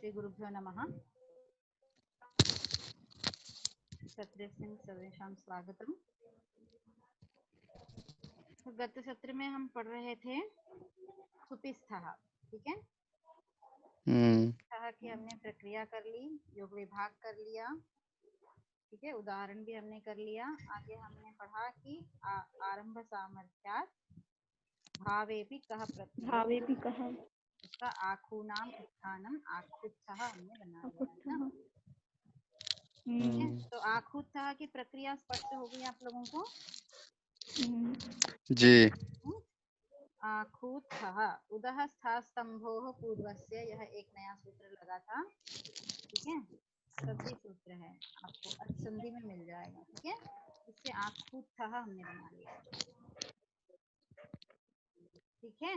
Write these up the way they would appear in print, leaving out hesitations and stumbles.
श्री गुरुभ्यो नमः। सत्रेस्मिन् सर्वेषां स्वागतम्। तो गत सत्र में हम पढ़ रहे थे सुपिस्थः, ठीक है। सुपिस्थः की हमने प्रक्रिया कर ली, योग विभाग कर लिया, ठीक है, उदाहरण भी हमने कर लिया। आगे हमने पढ़ा कि आरंभ सामर्थ्यात् भावेपि कः प्रत्यय, इसका आखूनाम उत्थानम आखुत्थः हमने बना लिया है ना। ठीक है, तो आखुत्थः की प्रक्रिया स्पष्ट हो गई आप लोगों को जी। आखुत्थः उदः स्था स्तंभोः पूर्वस्य, यह एक नया सूत्र लगा था, ठीक है, सभी सूत्र है, आपको संधि में मिल जाएगा, ठीक है। इससे आखुत्थः हमने बना लिया, ठीक है।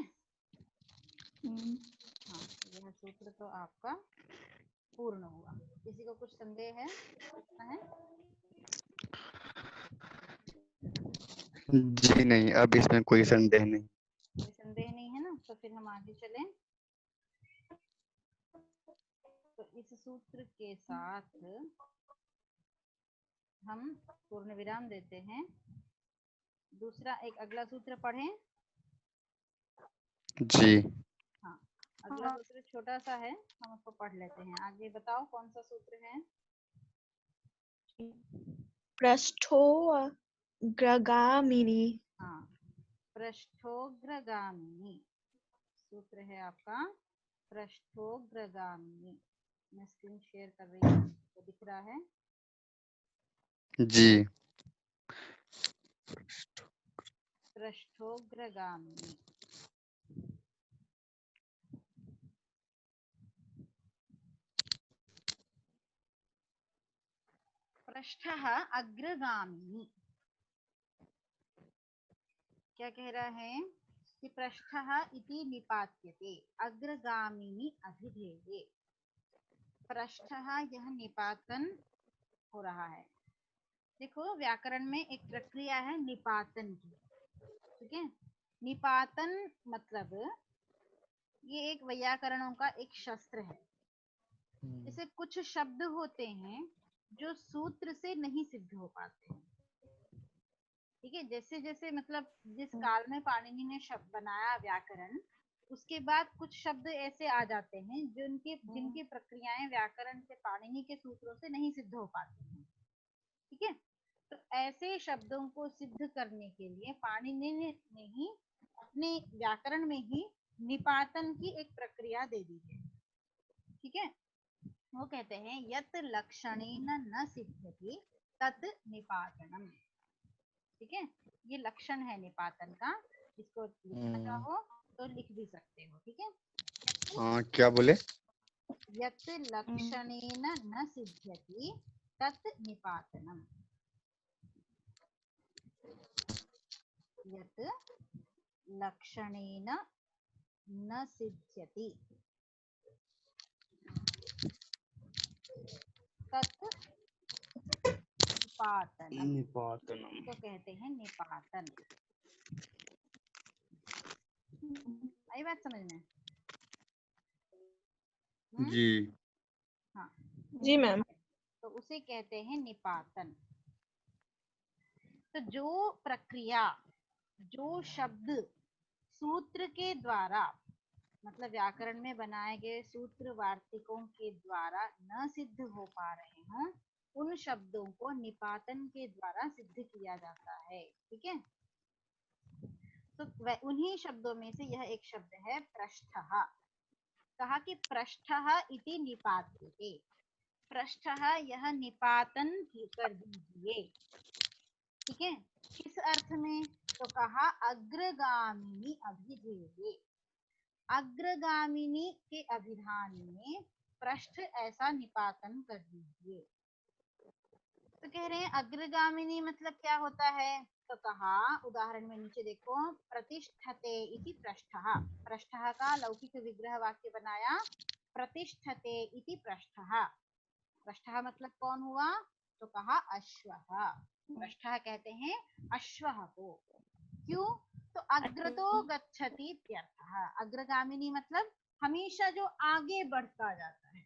हाँ, यह सूत्र तो आपका पूर्ण हुआ। किसी को कुछ संदेह है, पूछना है? जी नहीं, अब इसमें कोई संदेह नहीं। कोई संदेह नहीं है ना, तो फिर हम आगे चलें। तो इस सूत्र के साथ हम पूर्ण विराम देते हैं। दूसरा एक अगला सूत्र पढ़ें। जी। हाँ, अगला सूत्र छोटा सा है, हम उसको पढ़ लेते हैं। आगे बताओ कौन सा सूत्र है? पृष्ठोग्रगामिनी। हाँ, पृष्ठोग्रगामिनी सूत्र है आपका, पृष्ठोग्रगामिनी। मैं स्क्रीन शेयर कर रही हूँ, तो दिख रहा है? जी। पृष्ठोग्रगामिनी। पृष्ठः अग्रगामिनी। क्या कह रहा है कि पृष्ठः इति निपात्यते अग्रगामिनी अभिधेये। पृष्ठः यह निपातन हो रहा है। देखो, व्याकरण में एक प्रक्रिया है निपातन की, ठीक है। निपातन मतलब ये एक वैयाकरणों का एक शस्त्र है। जैसे कुछ शब्द होते हैं जो सूत्र से नहीं सिद्ध हो पाते हैं, ठीक है। जैसे जैसे मतलब जिस काल में पाणिनि ने शब्द बनाया व्याकरण, उसके बाद कुछ शब्द ऐसे आ जाते हैं जिनकी प्रक्रियाएं व्याकरण से पाणिनि के सूत्रों से नहीं सिद्ध हो पाती हैं, ठीक है। तो ऐसे शब्दों को सिद्ध करने के लिए पाणिनि ने ही अपने व्याकरण में ही निपातन की एक प्रक्रिया दे दी है, ठीक है। वो कहते हैं यत् लक्षणेन न सिद्ध्यति तत् निपातनम, ठीक है। ये लक्षण है निपातन का। इसको लिखना चाहो तो लिख भी सकते हो, ठीक है। हाँ, क्या बोले? यत् लक्षणेन न सिद्ध्यति तत् निपातनम। यत् लक्षणेन न सिद्ध्यति तत् निपातनम, तो कहते हैं निपातन। आई बात समझ में? जी। हाँ जी मैम। तो उसे कहते हैं निपातन। तो जो प्रक्रिया, जो शब्द सूत्र के द्वारा, मतलब व्याकरण में बनाए गए सूत्र वार्तिकों के द्वारा न सिद्ध हो पा रहे हों, उन शब्दों को निपातन के द्वारा सिद्ध किया जाता है, ठीक है। तो उन्हीं शब्दों में से यह एक शब्द है पृष्ठः। कहा कि पृष्ठः इति निपात्यते, पृष्ठः यह निपातन कर दीजिए, ठीक है। किस अर्थ में? तो कहा अग्रगामिनी अभिधेये, अग्रगामिनी के अभिधान में पृष्ठ ऐसा निपातन कर दीजिए। तो कह रहे हैं अग्रगामिनी मतलब क्या होता है? तो कहा उदाहरण में नीचे देखो, प्रतिष्ठते इति पृष्ठः। पृष्ठः का लौकिक विग्रह वाक्य बनाया, प्रतिष्ठते इति पृष्ठः। पृष्ठः मतलब कौन हुआ? तो कहा अश्वः। पृष्ठः कहते हैं अश्वः को। क्यों? तो अग्रतो गच्छति इत्यर्थः। अग्रगामिनी मतलब हमेशा जो आगे बढ़ता जाता है,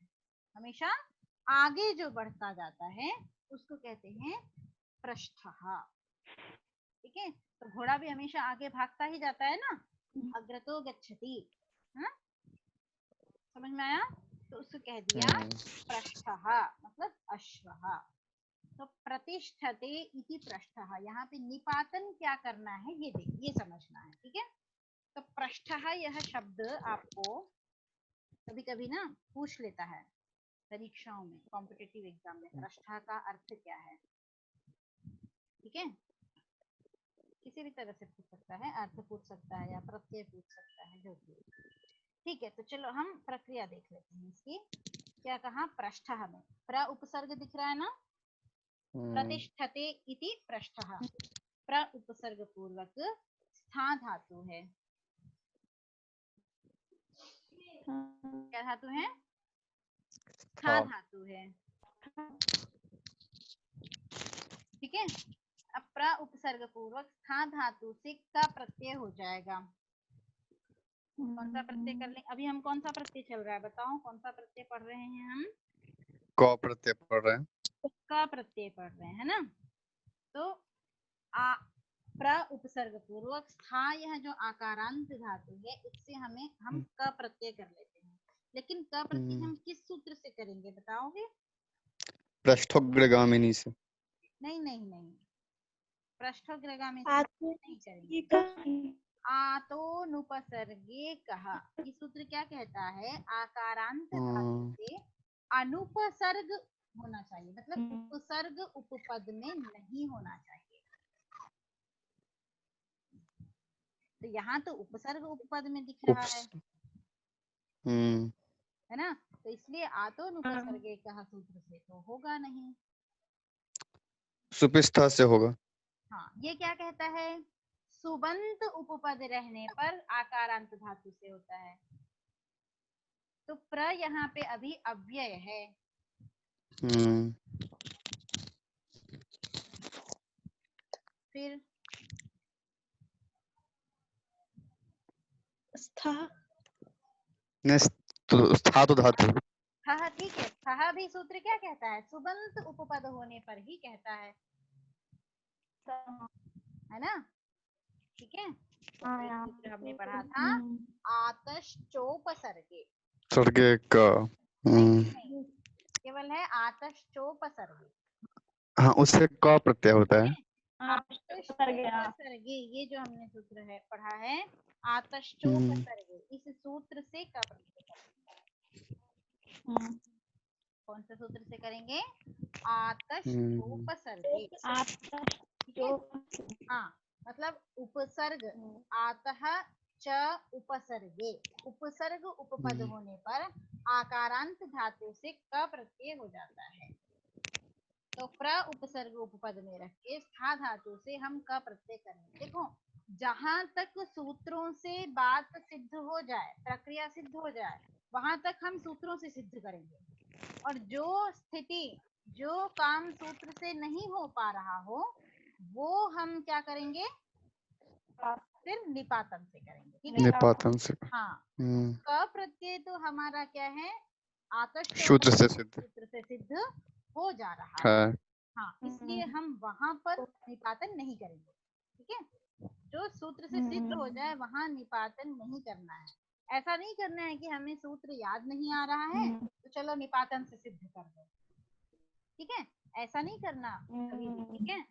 हमेशा आगे जो बढ़ता जाता है उसको कहते हैं पृष्ठः। ठीक है, तो घोड़ा भी हमेशा आगे भागता ही जाता है ना, अग्रतो गच्छति, है ना, समझ में आया? तो उसको कह दिया पृष्ठः मतलब अश्वः। तो प्रतिष्ठते इति पृष्ठः, यहाँ पे निपातन क्या करना है ये समझना है। ठीक है, तो पृष्ठः यह शब्द आपको कभी कभी ना पूछ लेता है परीक्षाओं में, कॉम्पिटिटिव एग्जाम में, पृष्ठः का अर्थ क्या है। ठीक है, किसी भी तरह से पूछ सकता है, अर्थ पूछ सकता है या प्रत्यय पूछ सकता है, जो भी। ठीक है, तो चलो हम प्रक्रिया देख लेते हैं इसकी। क्या कहा, पृष्ठः में प्र उपसर्ग दिख रहा है ना, प्रतिष्ठते इति पृष्ठः, प्र उपसर्ग पूर्वक स्था धातु है। क्या धातु है? स्था धातु है। ठीक है, अब प्र उपसर्ग पूर्वक स्था धातु से का प्रत्यय हो जाएगा। कौन सा प्रत्यय कर लें? अभी हम कौन सा प्रत्यय चल रहा है बताओ, कौन सा प्रत्यय पढ़ रहे हैं हम? क प्रत्यय पढ़ रहे हैं। का प्रत्यय पढ़ रहे हैं ना, तो आ प्र उपसर्ग पूर्वक स्था, यह जो आकारांत धातु है इससे हम क प्रत्यय कर लेते हैं। लेकिन क प्रत्यय हम किस सूत्र से करेंगे बताओगे? पृष्ठोग्रगामिनी से। नहीं नहीं नहीं, पृष्ठोग्रगामी से नहीं करेंगे। आतोनुपसर्गे कहा, ये सूत्र क्या कहता है, आकारांत धातु से अनुपसर्ग होना चाहिए, मतलब उपसर्ग उपपद में नहीं होना चाहिए। तो यहाँ तो उपसर्ग उपपद में दिख रहा है ना, तो इसलिए आतोनुपसर्गे कहा सूत्र से तो होगा नहीं, सुपिस्था से होगा। हाँ, ये क्या कहता है, सुबंत उपपद रहने पर आकारांत धातु से होता है। तो प्र यहाँ पे अभी अव्यय है। फिर स्था स्था तो धातु। हाँ ठीक है, स्था भी सूत्र क्या कहता है, सुबंत उपपद होने पर ही कहता है ना। ठीक है, तो सूत्र हमने पढ़ा था आतश्चोपसर्गे, सर्गे का नहीं, केवल है आतश्चोपसर्गे। हाँ, उससे क प्रत्यय होता है। आतश्चोपसर्गे, ये जो हमने सूत्र है पढ़ा है आतश्चोपसर्गे, इस सूत्र से का प्रत्यय करेंगे। कौन से सूत्र से करेंगे, आतश्चोपसर्गे। ठीक है, हाँ, मतलब उपसर्ग आतः च उपसर्गे, उपसर्ग उपपद होने पर आकारांत धातु से क प्रत्यय हो जाता है। तो प्र उपसर्ग उपपद में रख के स्था धातु से हम क प्रत्यय करेंगे। देखो, जहां तक सूत्रों से बात सिद्ध हो जाए, प्रक्रिया सिद्ध हो जाए, वहां तक हम सूत्रों से सिद्ध करेंगे। और जो स्थिति, जो काम सूत्र से नहीं हो पा रहा हो, वो हम क्या करेंगे, फिर निपातन से करेंगे। ठीक है, निपातन से। हाँ, क प्रत्यय तो हमारा क्या है, आतश्च सूत्र से सिद्ध हो जा रहा है। हाँ, इसलिए हम वहां पर निपातन नहीं करेंगे। ठीक है, जो सूत्र से सिद्ध हो जाए वहां निपातन नहीं करना है। ऐसा नहीं करना है कि हमें सूत्र याद नहीं आ रहा है तो चलो निपातन से सिद्ध कर दो। ठीक है, ऐसा नहीं करना कभी भी। ठीक है,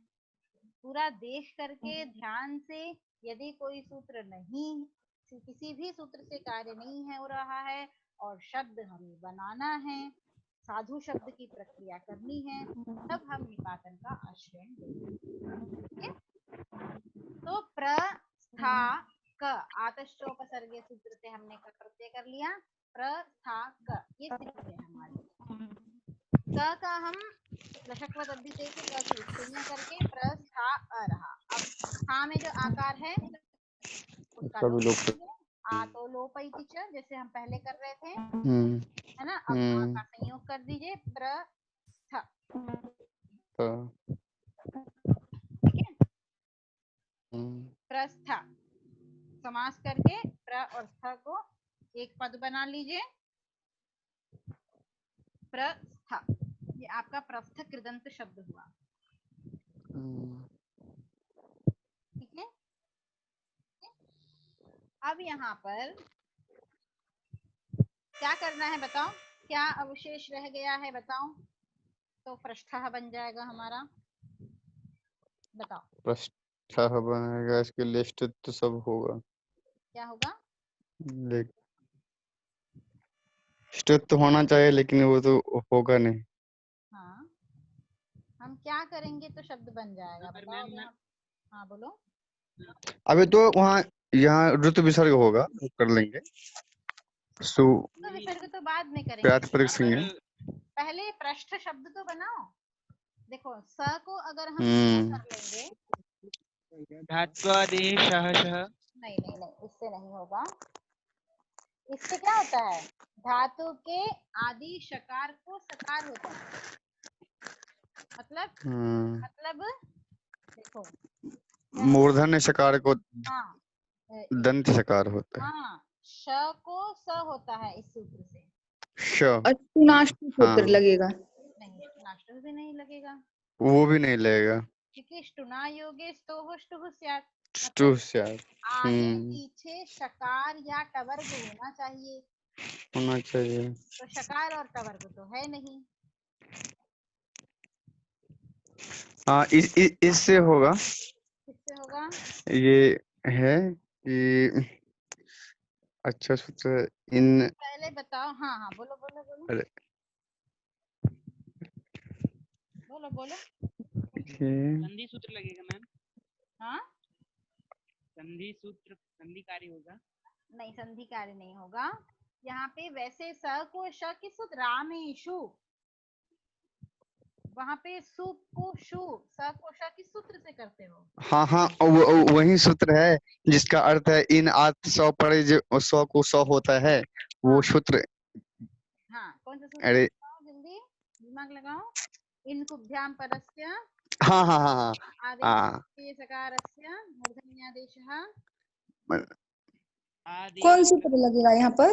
पूरा देख करके ध्यान से, यदि कोई सूत्र नहीं, किसी भी सूत्र से कार्य नहीं है हो रहा है और शब्द हमें बनाना है, साधु शब्द की प्रक्रिया करनी है, तब हम निपातन का आश्रय लेंगे। तो प्रस्था क, आतश्चोपसर्गे सूत्र से हमने क प्रत्यय कर लिया, प्रस्था क, ये सिद्ध है हमारे। क का हम लशक्व दे के क की उत्पत्तियां करके प्रस्था अ रहा। अब स्था में जो आकार है उसका लोप, आतो लोपयति च, जैसे हम पहले कर रहे थे, है ना। अब आ का संयोग कर दीजिए, प्रस्थ। ठीक है, प्रस्थ समास करके प्र और स्थ को एक पद बना लीजिए। प्रस्थ, ये आपका प्रस्थ कृदंत शब्द हुआ। ठीक है, अब यहाँ पर क्या करना है बताओ, क्या अवशेष रह गया है बताओ। तो पृष्ठः बन जाएगा हमारा, बताओ पृष्ठः बनेगा, इसके लिए स्थित सब होगा। क्या होगा। स्थित तो होना चाहिए, लेकिन वो तो होगा नहीं। हाँ, हम क्या करेंगे तो शब्द बन जाएगा बताओ अभी हम। हाँ बोलो। अभी तो वहाँ यहाँ ऋतु विसर्ग होगा, वो कर लेंगे। सु तो विसर्ग तो बाद में करेंगे, प्रातिपदिक संज्ञा। पहले पृष्ठ शब्द तो बनाओ। देखो स को अगर हम कर लेंगे, धात्वादेशः नहीं नहीं नहीं, इससे नहीं होगा। इससे क्या होता है, धातु के आदि शकार को सकार होता है। मतलब देखो, मूर्धन्य शकार को हाँ दंत शकार होता है। हाँ, श को स होता है इस सूत्र से। श, अष्टुनाष्टु सूत्र हाँ, लगेगा। नहीं, नाष्ट्र भी नहीं लगेगा, वो भी नहीं लगेगा। क्योंकि स्टुना योगे स्तोह स्टुः स्यात्, स्टु स्यात्, आगे पीछे शकार या टवर्ग होना चाहिए। होना चाहिए। तो शकार और टवर्ग तो है नहीं। हाँ, इससे होगा। किससे होगा। ये है कि अच्छा सूत्र इन, पहले बताओ, हाँ हाँ बोलो बोलो बोलो अरे बोलो बोलो। संधि सूत्र लगेगा मैम। हाँ, संधि सूत्र संधि कार्य होगा। नहीं संधि कार्य नहीं होगा यहाँ पे। वैसे स को श किस सूत्र, रामेशु, वहां पे सु को शु, स को श किस सूत्र से करते हो। हाँ हाँ, वही सूत्र है जिसका अर्थ है इन आत सौ पड़े, जो सौ को सौ होता है, वो हाँ सूत्र। हाँ, कौन सा सूत्र अरे बताओ जल्दी, दिमाग लगाओ। इनकुभ्याम परस्य हाँ हाँ हाँ हाँ हाँ, आदेश सकारस्य मूर्धन्यादेशः। कौन सूत्र लगेगा यहाँ पर,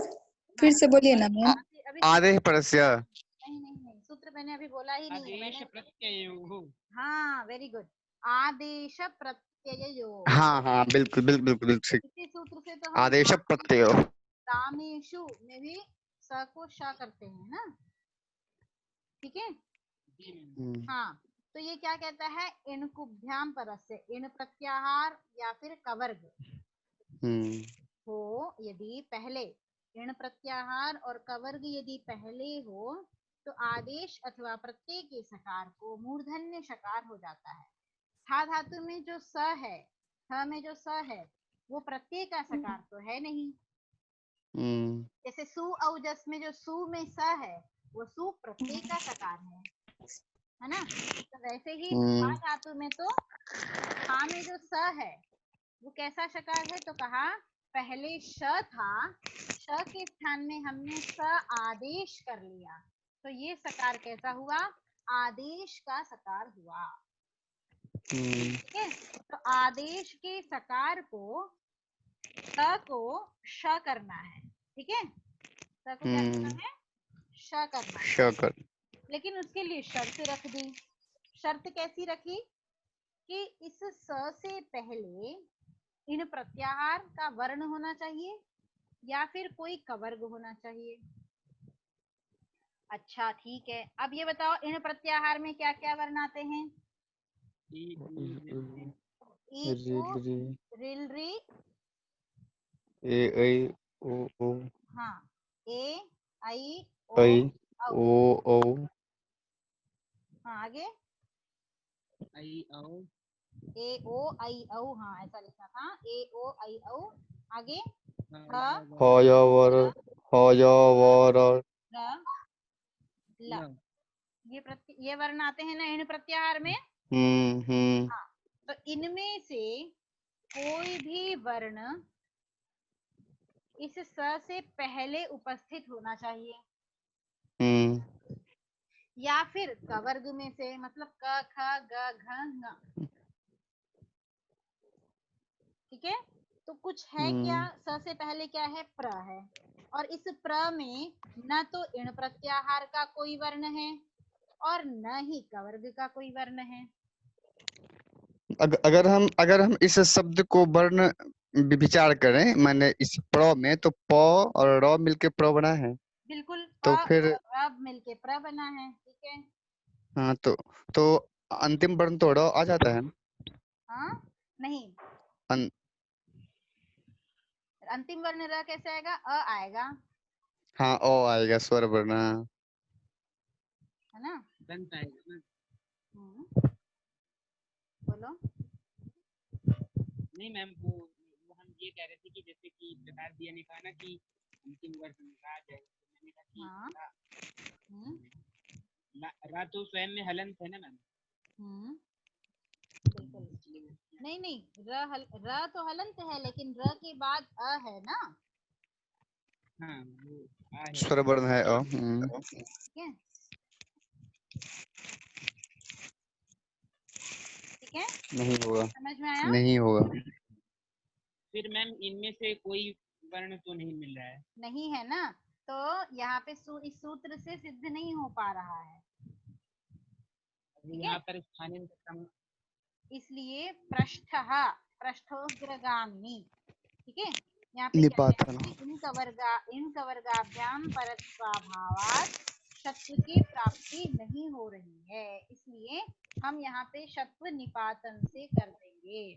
फिर से बोलिए ना मैम। अभी आदेश परस्य। नहीं नहीं नहीं, सूत्र मैंने अभी बोला ही नहीं है। आदेश प्रत्ययोः। हाँ वेरी गुड, आदेश प्रत्यययोः। हाँ हाँ, बिल्कुल बिल्कुल बिल्कुल बिल्कुल ठीक। इसी सूत्र से तो हम आदेश प्रत्यय। रामेशु में भी स को श करते हैं ना। ठीक है, हाँ। तो ये क्या कहता है, इनकुभ्याम परस्य, इन प्रत्याहार या फिर कवर्ग हो यदि पहले, ऋण प्रत्याहार और कवर्ग यदि पहले हो, तो आदेश अथवा प्रत्यय के सकार को मूर्धन्य शकार हो जाता है। था धातु में जो स है, थ में जो स है, वो प्रत्यय का सकार तो है नहीं। जैसे सु औजस में जो सु में स है, वो सु प्रत्यय का सकार है ना। तो वैसे ही था धातु में तो था में जो स है वो कैसा शकार है, तो कहा पहले श था, श के स्थान में हमने स आदेश कर लिया, तो ये सकार कैसा हुआ, आदेश का सकार हुआ। ठीक है, तो आदेश के सकार को स को श करना है। ठीक है, स को क्या करना है, श करना है। शकर। लेकिन उसके लिए शर्त रख दी। शर्त कैसी रखी कि इस स से पहले इन प्रत्याहार का वर्ण होना चाहिए या फिर कोई कवर्ग होना चाहिए। अच्छा ठीक है, अब ये बताओ इन प्रत्याहार में क्या क्या वर्ण आते हैं। ई उ रिल री, ए ऐ ओ हाँ, ए आई ऐ औ, ओ हाँ आगे आई औ ए ओ आई औ, हाँ ऐसा लिखा था, ए ओ आई औ। आगे ह हयवर हयवर र ल, ये वर्ण आते हैं ना इन प्रत्याहार में। हाँ, तो इनमें से कोई भी वर्ण इस स से पहले उपस्थित होना चाहिए, या फिर कवर्ग में से, मतलब क ख ग घ ङ। ठीक है, तो कुछ है क्या, स से पहले क्या है, प्र है, और इस प्र में न तो इण प्रत्याहार का कोई वर्ण है और न ही कवर्ग का कोई वर्ण है। अगर हम इस शब्द को वर्ण विचार करें, माने इस प्र में, तो प और र मिलके प्र बना है। बिल्कुल, तो प फिर और र मिलके प्र बना है। ठीक है। हाँ, तो अंतिम वर्ण तो र आ जाता है। हाँ नहीं, अन, अंतिम वर्ण र कैसे आएगा? अ आएगा, हाँ, ओ आएगा, स्वर वर्ण। हाँ। है ना? दंत आएगा ना। बोलो। नहीं मैम, वो हम ये कह रहे थे कि जैसे कि प्रकाश दिया ने कहा ना कि अंतिम वर्ष में आ जाए, तो मैंने कहा कि हाँ। रा तो स्वयं में हलंत है ना मैम। बिल्कुल। नहीं नहीं, र तो हलंत है, लेकिन र के बाद अ है ना। हाँ, वो आ है। स्वर वर्ण है अ। ठीक है, ठीक है, नहीं होगा, समझ में आया? नहीं होगा। फिर मैम इनमें से कोई वर्ण तो नहीं मिल रहा है। नहीं है ना, तो यहाँ पे इस सूत्र से सिद्ध नहीं हो पा रहा है। ठीक यहाँ है, पर स्थानीय सम। इसलिए पृष्ठोग्रगामिनी। ठीक है, यहाँ पे क्या है निपातन। कि इनकवर्गाभ्याम परस्वाभावात् शत्व की प्राप्ति नहीं हो रही है, इसलिए हम यहाँ पे शत्व निपातन से कर देंगे।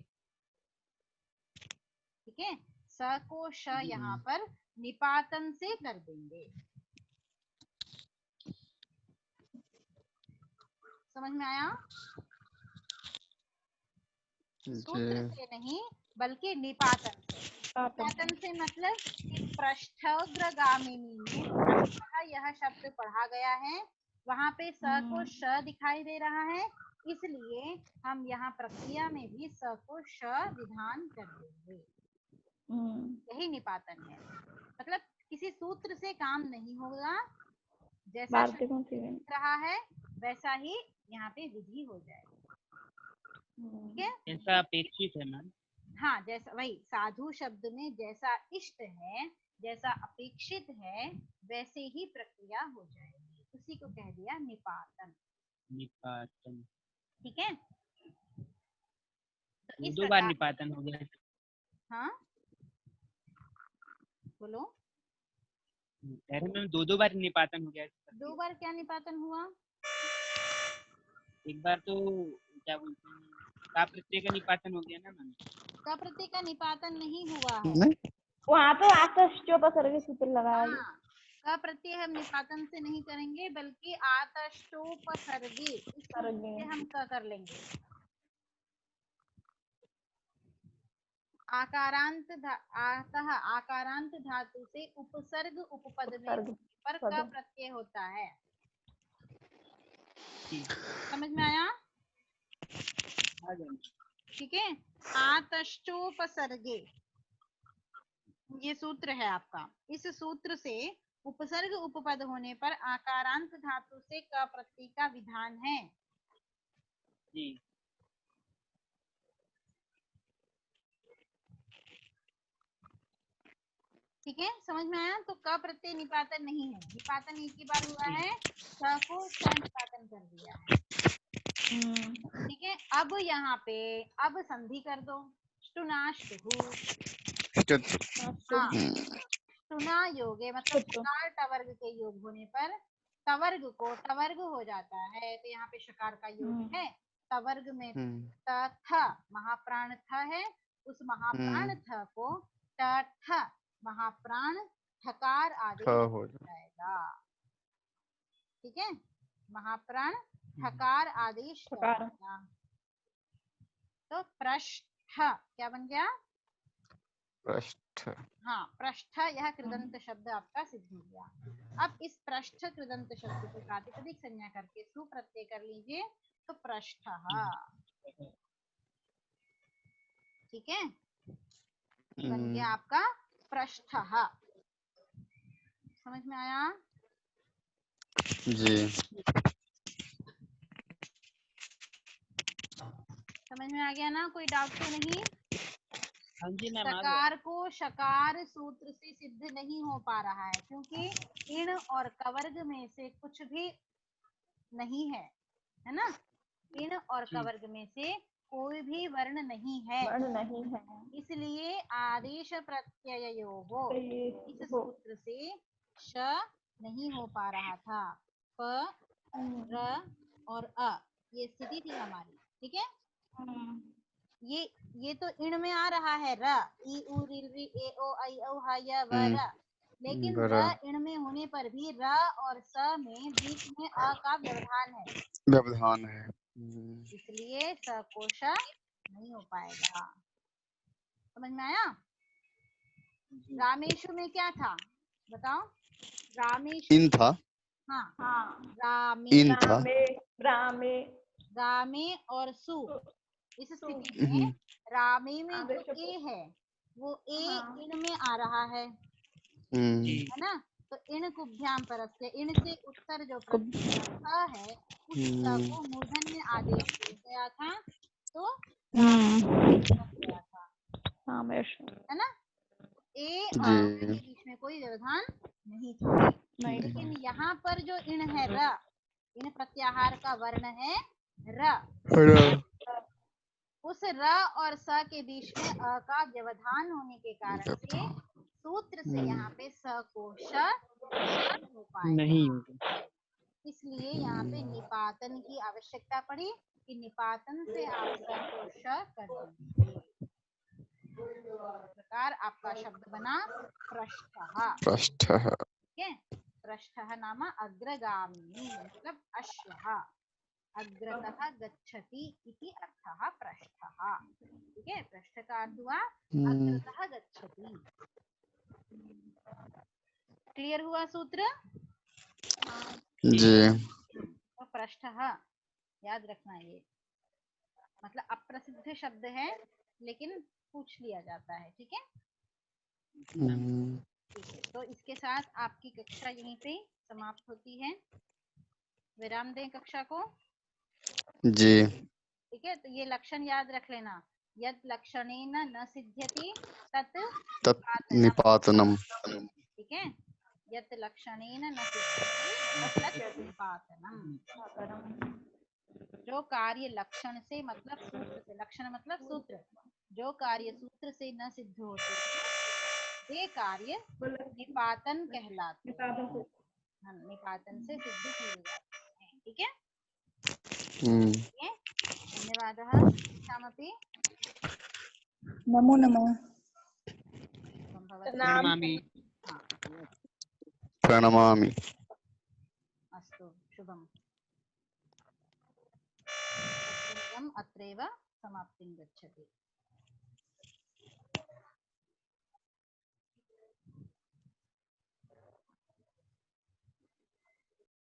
ठीक है, स को श यहाँ पर निपातन से कर देंगे। समझ में आया? सूत्र से नहीं बल्कि निपातन से। निपातन से मतलब कि पृष्ठोग्रगामिनी में पृष्ठः यह शब्द पढ़ा गया है, वहां पे स को श दिखाई दे रहा है, इसलिए हम यहाँ प्रक्रिया में भी स को श विधान कर देंगे। यही निपातन है, मतलब किसी सूत्र से काम नहीं होगा, जैसा शब्द दिख रहा है वैसा ही यहाँ पे विधि हो जाएगी। ठीक है, ऐसा अपेक्षित है मैम। हाँ, जैसा वही साधु शब्द में जैसा इष्ट है, जैसा अपेक्षित है, वैसे ही प्रक्रिया हो जाएगी, उसी को कह दिया निपातन। निपातन। ठीक है, तो इस दो बार प्रकार। निपातन हो गया। हाँ बोलो। अरे मैम, दो बार निपातन हो गया। 2 बार क्या निपातन हुआ? एक बार तो क्या बोलते हैं, का प्रत्यय का निपातन हो गया ना मैम। का प्रत्यय का निपातन नहीं हुआ है। नहीं, वहाँ पे आतश्चोपसर्ग सूत्र लगाया है। हाँ, का प्रत्यय हम निपातन से नहीं करेंगे, बल्कि आतष्टोपसर्गे इस सूत्र से हम का कर लेंगे। आकारांत धातु से उपसर्ग उपपद में होने पर का प्रत्यय होता है। समझ में आया? ठीक है, आतश्चोपसर्गे ये सूत्र है आपका। इस सूत्र से उपसर्ग उपपद होने पर आकारांत धातु से क प्रत्यय का विधान है। जी। ठीक है, समझ में आया? तो क प्रत्यय निपातन नहीं है, निपातन एक ही बार हुआ है, स को श निपातन कर दिया है। ठीक है, अब यहाँ पे अब संधि कर दो, ष्टुनाष्टुः। हाँ, ष्टुना योग है, मतलब शकार टवर्ग के योग होने पर तवर्ग को टवर्ग हो जाता है, तो यहाँ पे शकार का योग है। तवर्ग में त थ महाप्राण थ है, उस महाप्राण थ को ट ठ महाप्राण ठकार आदेश हो जाएगा। ठीक है, महाप्राण ठकार आदेश करेगा, तो पृष्ठ क्या बन गया? पृष्ठ। हाँ, पृष्ठ, यह कृदंत शब्द आपका सिद्ध हो गया। अब इस पृष्ठ कृदंत शब्द को प्रातिपदिक संज्ञा करके सुप्रत्यय कर लीजिए, तो पृष्ठ। ठीक है, बन गया आपका पृष्ठ। समझ में आया? जी। समझ में आ गया ना? कोई डाउट तो नहीं? हाँ जी मैम आ गया। सकार को शकार सूत्र से सिद्ध नहीं हो पा रहा है क्योंकि इण और कवर्ग में से कुछ भी नहीं है ना। इण और जी। कवर्ग में से कोई भी वर्ण नहीं है, वर्ण नहीं है। इसलिए आदेश प्रत्ययोः इस हो। सूत्र से श नहीं हो पा रहा था। प, र और अ ये स्थिति थी हमारी, ठीक है। ये तो इण में आ रहा है र, ई उ ऋ ऋ ए ओ ऐ औ ह य व र, लेकिन र बरा इण में होने पर भी र और स में बीच में अ का व्यवधान है, व्यवधान है। इसलिए स को श नहीं हो पाएगा। समझ में आया। रामेशु में क्या था बताओ। रामेशु इन था, हाँ हाँ। रामे, इन था। रामे रामे रामे और सु इस स्थिति में रामे में जो आदेश ए है वो ए हाँ। इण में आ रहा है जी। ना। तो इण कुभ्याम परस्य, इण से उत्तर जो प्रत्यय स है उस स को मूर्धन्य आदेश दिया गया था, तो बन गया था, रामेश है ना। ए और जी स के बीच में कोई व्यवधान नहीं था। नहीं। लेकिन यहाँ पर जो इण है र, इण प्रत्याहार का वर्ण है र, उस र और स के बीच में अ का व्यवधान होने के कारण से सूत्र से यहाँ पे स को श नहीं हो पाएगा, नहीं होगा। इसलिए यहाँ पे निपातन की आवश्यकता पड़ी कि निपातन से आप स को श कर दीजिए। इस प्रकार आपका शब्द बना पृष्ठः, पृष्ठः। ठीक है। पृष्ठः नाम अग्रगामिनी मतलब अश्वः, अग्रतः गच्छति इति अर्थः पृष्ठः, ठीक है। पृष्ठ का अर्थ हुआ अग्रतः गच्छति। क्लियर हुआ सूत्र। जी तो पृष्ठः याद रखना, ये मतलब अप्रसिद्ध शब्द है लेकिन पूछ लिया जाता है, ठीक है। ठीक है, तो इसके साथ आपकी कक्षा यहीं पे समाप्त होती है। विराम दें कक्षा को, जी ठीक है। तो ये लक्षण याद रख लेना, यद लक्षणेन न सिद्ध्यति तत् तत् निपातनम, निपातनम। ठीक है। यत् लक्षणेन न सिद्ध्यति तत् निपातनम। जो कार्य लक्षण से मतलब सूत्र से, लक्षण मतलब सूत्र, जो कार्य सूत्र से न सिद्ध होते वे कार्य निपातन कहलाते हैं। हाँ, निपातन से सिद्ध किए जाते हैं, ठीक है। धन्यवादः। शिक्षामपि नमो नमः। सम्भवति। प्रणमामि। हाँ, प्रणमामि। अस्तु, शुभम्। अत्रैव समाप्तिं गच्छति।